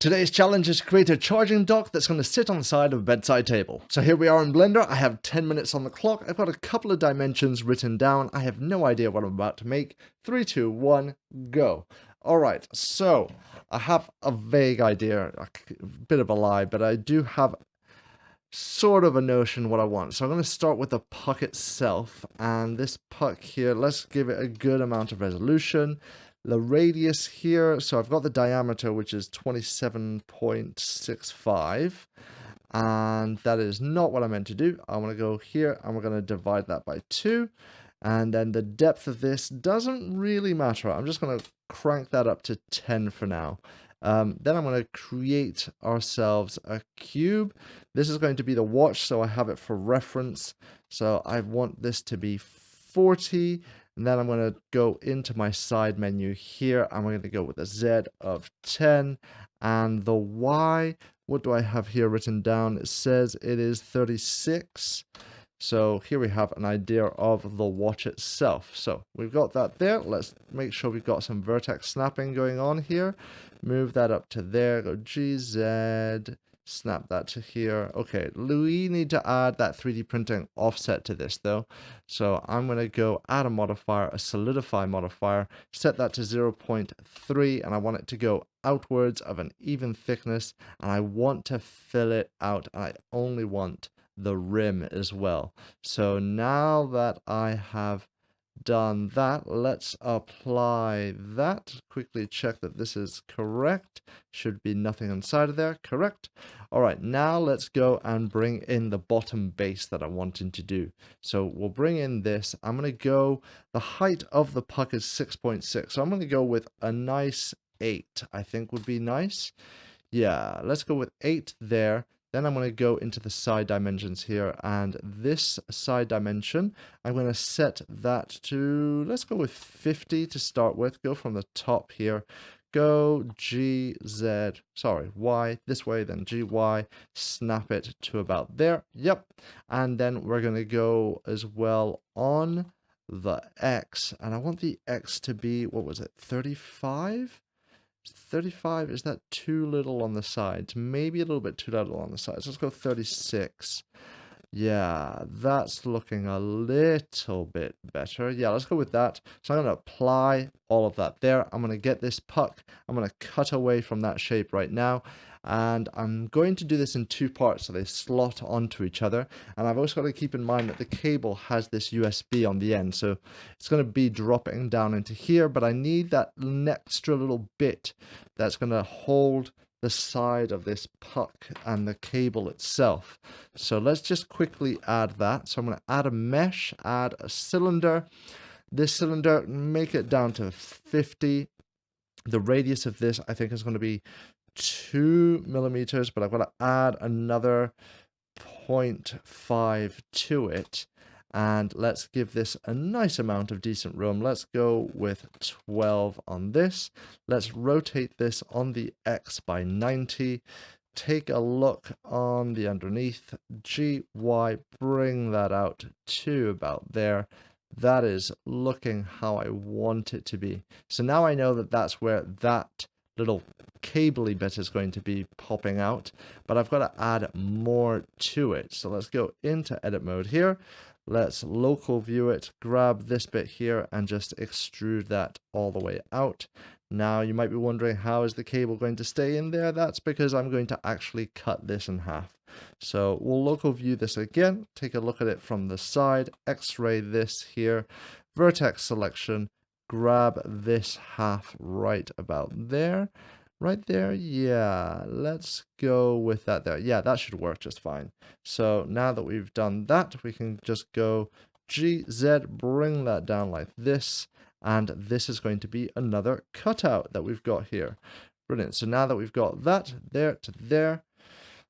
Today's challenge is to create a charging dock that's going to sit on the side of a bedside table. So here we are in Blender. I have 10 minutes on the clock. I've got a couple of dimensions written down. I have no idea what I'm about to make. 3, 2, 1, go. All right, so I have a vague idea, a bit of a lie, but I do have sort of a notion what I want. So I'm going to start with the puck itself, and this puck here, let's give it a good amount of resolution. The radius here, so I've got the diameter, which is 27.65, and that is not what I meant to do. I want to go here, and we're going to divide that by 2, and then the depth of this doesn't really matter. I'm just going to crank that up to 10 for now. Then I'm going to create ourselves a cube. This is going to be the watch, so I have it for reference. So I want this to be 40. And then I'm going to go into my side menu here. I'm going to go with a Z of 10. And the Y, what do I have here written down? It says it is 36. So here we have an idea of the watch itself. So we've got that there. Let's make sure we've got some vertex snapping going on here. Move that up to there. Go GZ. Snap that to here. Okay, we need to add that 3D printing offset to this though. So I'm going to go add a modifier, a solidify modifier, set that to 0.3, and I want it to go outwards of an even thickness, and I want to fill it out, and I only want the rim as well. So now that I have done that, let's apply that. Quickly check that this is correct. Should be nothing inside of there. Correct. All right, now let's go and bring in the bottom base that I'm wanting to do. So we'll bring in this. I'm going to go, the height of the puck is 6.6. So I'm going to go with a nice 8, I think would be nice. Yeah, let's go with 8 there. Then I'm going to go into the side dimensions here, and this side dimension, I'm going to set that to, let's go with 50 to start with. Go from the top here. Go GZ, sorry, Y, this way, then GY, snap it to about there. Yep. And then we're going to go as well on the X, and I want the X to be, what was it, 35? 35, is that too little on the sides? Maybe a little bit too little on the sides. Let's go 36. Yeah, that's looking a little bit better. Yeah, let's go with that. So I'm going to apply all of that there. I'm going to get this puck. I'm going to cut away from that shape right now. And I'm going to do this in 2 parts so they slot onto each other. And I've also got to keep in mind that the cable has this USB on the end. So it's going to be dropping down into here, but I need that extra little bit that's going to hold the side of this puck and the cable itself. So let's just quickly add that. So I'm going to add a mesh, add a cylinder. This cylinder, make it down to 50. The radius of this, I think, is going to be 2 millimeters, but I've got to add another 0.5 to it. And let's give this a nice amount of decent room. Let's go with 12 on this. Let's rotate this on the X by 90. Take a look on the underneath. GY, bring that out to about there. That is looking how I want it to be. So now I know that that's where that little cabley bit is going to be popping out, but I've got to add more to it. So let's go into edit mode here. Let's local view it, grab this bit here and just extrude that all the way out. Now you might be wondering, how is the cable going to stay in there? That's because I'm going to actually cut this in half. So we'll local view this again, take a look at it from the side, x-ray this here, vertex selection, grab this half right about there. Right there, yeah, let's go with that there. Yeah, that should work just fine. So now that we've done that, we can just go GZ, bring that down like this, and this is going to be another cutout that we've got here. Brilliant. So now that we've got that there to there,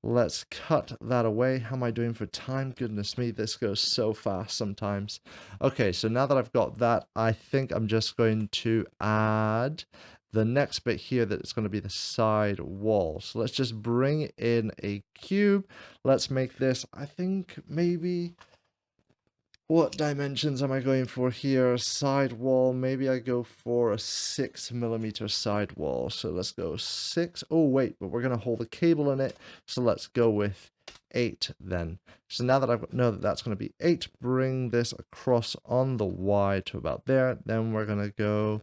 let's cut that away. How am I doing for time? Goodness me, this goes so fast sometimes. Okay, so now that I've got that, I think I'm just going to add the next bit here that's going to be the side wall. So let's just bring in a cube. Let's make this, I think maybe What dimensions am I going for here? Side wall, maybe I go for a 6mm side wall. So let's go 6. Oh, wait, but we're going to hold the cable in it. So let's go with 8 then. So now that I know that that's going to be 8, bring this across on the Y to about there. Then we're going to go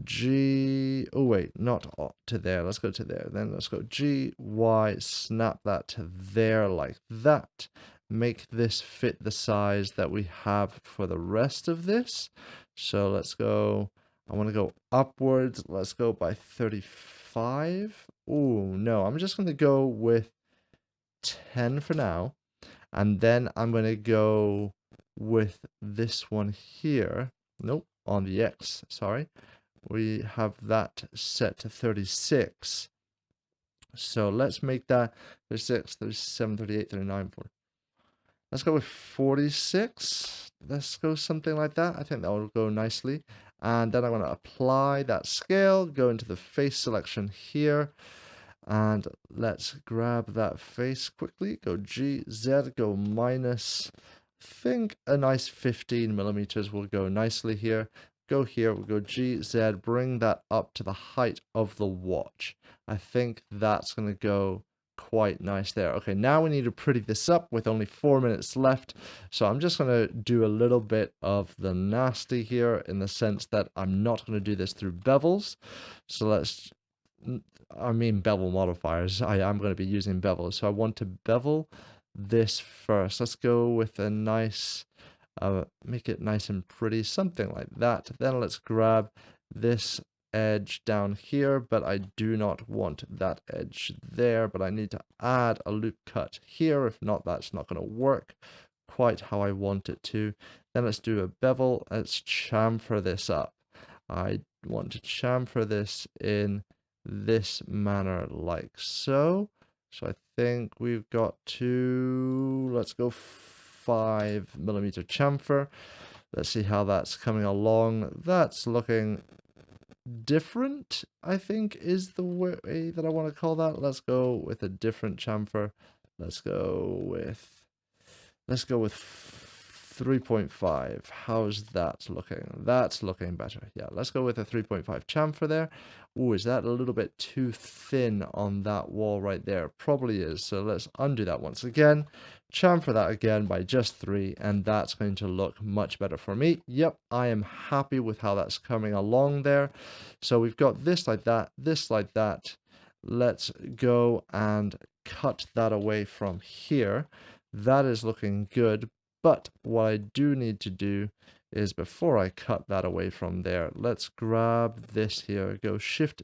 G, oh wait, not to there, let's go to there. Then let's go G, Y, snap that to there like that. Make this fit the size that we have for the rest of this. So let's go, I want to go upwards. Let's go by 35. Oh, no, I'm just going to go with 10 for now. And then I'm going to go with this one here. Nope, on the X, sorry. We have that set to 36. So let's make that 36, 37, 38, 39, 40. Let's go with 46. Let's go something like that. I think that will go nicely. And then I'm going to apply that scale, go into the face selection here. And let's grab that face quickly. Go G, Z, go minus. I think a nice 15mm will go nicely here. Go here, we'll go G, Z, bring that up to the height of the watch. I think that's going to go quite nice there. Okay, now we need to pretty this up with only 4 minutes left. So I'm just going to do a little bit of the nasty here in the sense that I'm not going to do this through bevels. So let's, I mean bevel modifiers. I am going to be using bevels. So I want to bevel this first. Let's go with a nice, make it nice and pretty, something like that. Then let's grab this edge down here, but I do not want that edge there, but I need to add a loop cut here. If not, that's not going to work quite how I want it to. Then let's do a bevel. Let's chamfer this up. I want to chamfer this in this manner like so. So I think we've got to, let's go 5mm chamfer. Let's see how that's coming along. That's looking different, I think, is the way that I want to call that. Let's go with a different chamfer. Let's go with 3.5. How's that looking? That's looking better. Yeah, let's go with a 3.5 chamfer there. Ooh, is that a little bit too thin on that wall right there? Probably is. So let's undo that once again. Chamfer that again by just 3, and that's going to look much better for me. Yep, I am happy with how that's coming along there. So we've got this like that, this like that. Let's go and cut that away from here. That is looking good, but what I do need to do is before I cut that away from there, let's grab this here, go Shift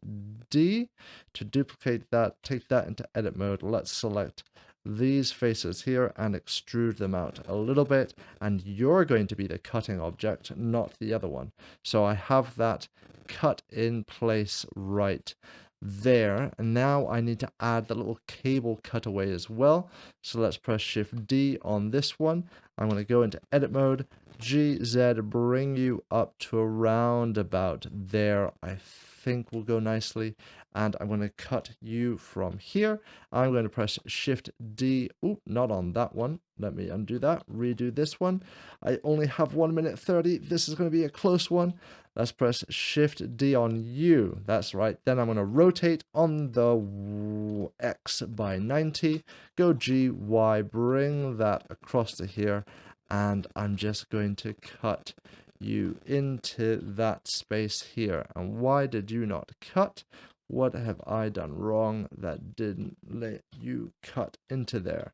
D to duplicate that, take that into edit mode. Let's select these faces here and extrude them out a little bit, and you're going to be the cutting object, not the other one. So I have that cut in place right there, and now I need to add the little cable cutaway as well. So let's press Shift D on this one. I'm going to go into edit mode, GZ, bring you up to around about there. I think will go nicely, and I'm going to cut you from here. I'm going to press Shift D. Oop, not on that one. Let me undo that, redo this one. I only have 1 minute 30. This is going to be a close one. Let's press Shift D on you. That's right. Then I'm going to rotate on the X by 90. Go G, Y, bring that across to here. And I'm just going to cut you into that space here. And why did you not cut? What have I done wrong that didn't let you cut into there?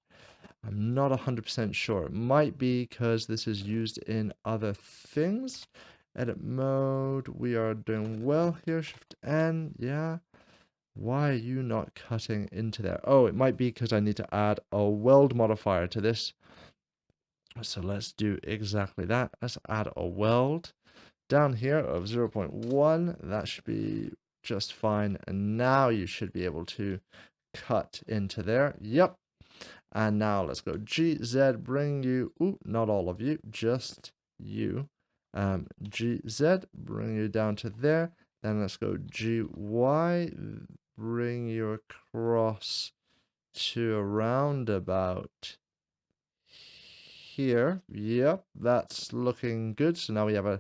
I'm not 100% sure. It might be because this is used in other things. Edit mode, we are doing well here. Shift N, yeah. Why are you not cutting into there? Oh, it might be because I need to add a weld modifier to this. So let's do exactly that. Let's add a weld down here of 0.1. That should be just fine. And now you should be able to cut into there. Yep. And now let's go GZ, bring you, ooh, not all of you, just you. GZ, bring you down to there. Then let's go GY, bring you across to around about here. Yep, that's looking good. So now we have a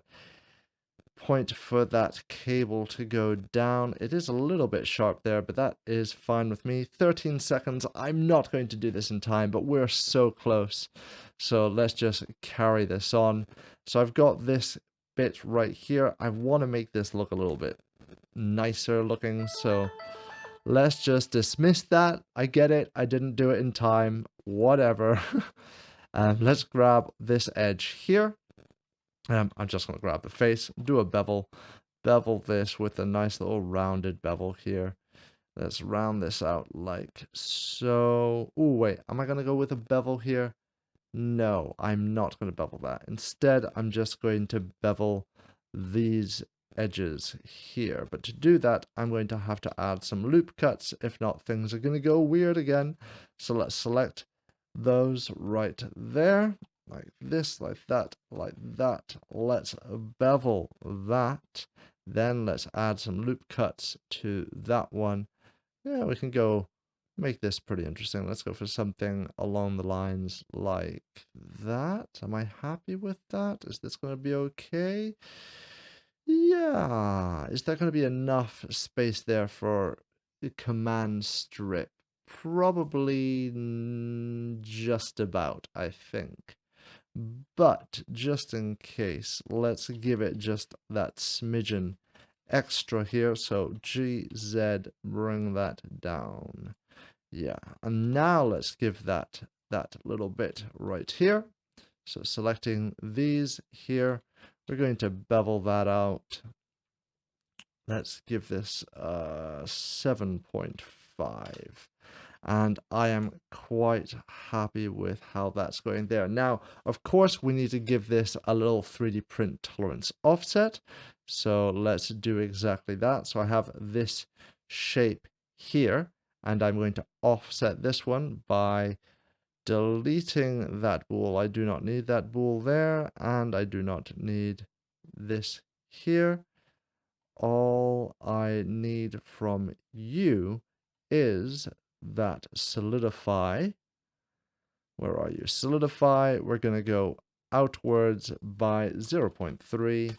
point for that cable to go down. It is a little bit sharp there, but that is fine with me. 13 seconds. I'm not going to do this in time, but we're so close. So let's just carry this on. So I've got this bit right here. I want to make this look a little bit nicer looking, so let's just dismiss that. I get it. I didn't do it in time. Whatever. Let's grab this edge here. I'm just going to grab the face, do a bevel this with a nice little rounded bevel here. Let's round this out like so. Oh, wait, am I going to go with a bevel here? No, I'm not going to bevel that. Instead, I'm just going to bevel these edges here. But to do that, I'm going to have to add some loop cuts. If not, things are going to go weird again. So let's select those right there. Like this, like that, like that. Let's bevel that. Then let's add some loop cuts to that one. Yeah, we can go make this pretty interesting. Let's go for something along the lines like that. Am I happy with that? Is this going to be okay? Yeah. Is there going to be enough space there for the command strip? Probably just about, I think. But just in case, let's give it just that smidgen extra here. So GZ, bring that down. Yeah, and now let's give that little bit right here. So selecting these here, we're going to bevel that out. Let's give this 7.5. And I am quite happy with how that's going there. Now, of course, we need to give this a little 3D print tolerance offset. So let's do exactly that. So I have this shape here, and I'm going to offset this one by deleting that bool. I do not need that bool there, and I do not need this here. All I need from you is that solidify. Where are you? Solidify. We're going to go outwards by 0.3,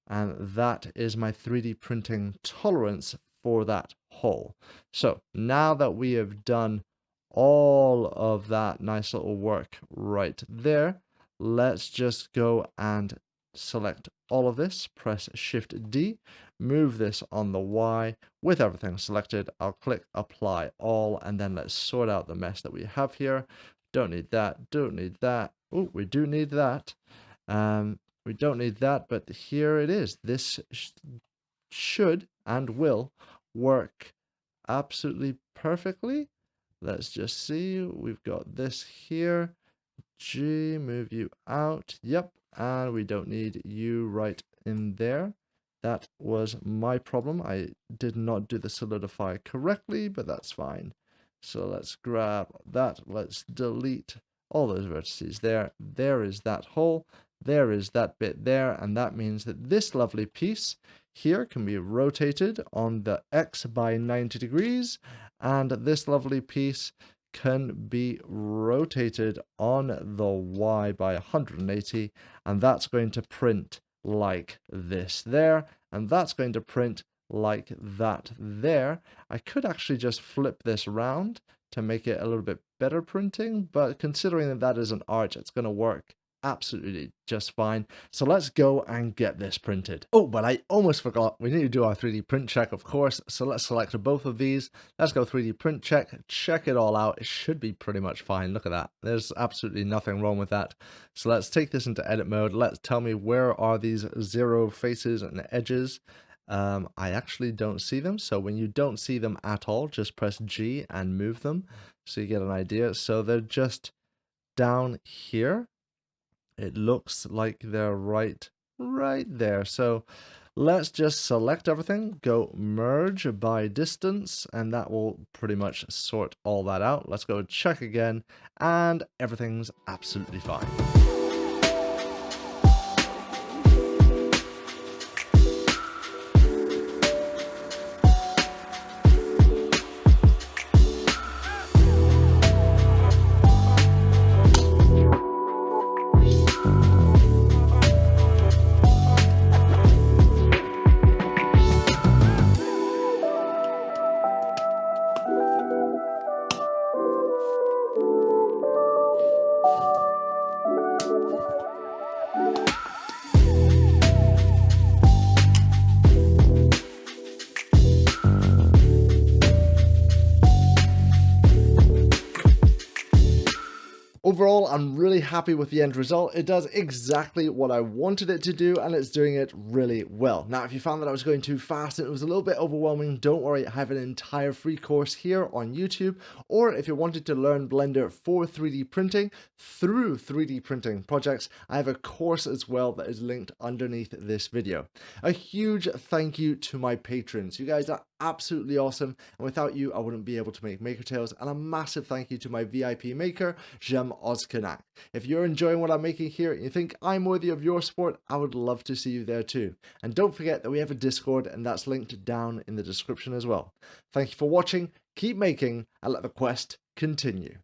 and that is my 3D printing tolerance for that hole. So now that we have done all of that nice little work right there, let's just go and select all of this, press Shift D, move this on the Y with everything selected. I'll click apply all, and then let's sort out the mess that we have here. Don't need that, don't need that. Oh, we do need that. We don't need that, but here it is. This should and will work absolutely perfectly. Let's just see. We've got this here. G, move you out. Yep, and we don't need you right in there. That was my problem. I did not do the solidify correctly, but that's fine. So let's grab that. Let's delete all those vertices there. There is that hole. There is that bit there, and that means that this lovely piece here can be rotated on the X by 90 degrees, and this lovely piece can be rotated on the Y by 180, and that's going to print like this there, and that's going to print like that there. I could actually just flip this around to make it a little bit better printing, but considering that that is an arch, it's going to work absolutely just fine. So let's go and get this printed. Oh, but I almost forgot. We need to do our 3D print check, of course. So let's select both of these. Let's go 3D print check. Check it all out. It should be pretty much fine. Look at that. There's absolutely nothing wrong with that. So let's take this into edit mode. Let's tell me, where are these 0 faces and edges? I actually don't see them. So when you don't see them at all, just press G and move them so you get an idea. So they're just down here. It looks like they're right there. So let's just select everything, go merge by distance, and that will pretty much sort all that out. Let's go check again, and everything's absolutely fine. overall, I'm really happy with the end result. It does exactly what I wanted it to do, and it's doing it really well. Now, if you found that I was going too fast and it was a little bit overwhelming, don't worry, I have an entire free course here on YouTube. Or if you wanted to learn Blender for 3D printing through 3D printing projects, I have a course as well that is linked underneath this video. A huge thank you to my patrons. You guys are absolutely awesome, and without you I wouldn't be able to make Maker Tales. And a massive thank you to my VIP maker, Jem Ozkanak. If you're enjoying what I'm making here and you think I'm worthy of your support, I would love to see you there too. And don't forget that we have a Discord, and that's linked down in the description as well. Thank you for watching, keep making, and let the quest continue.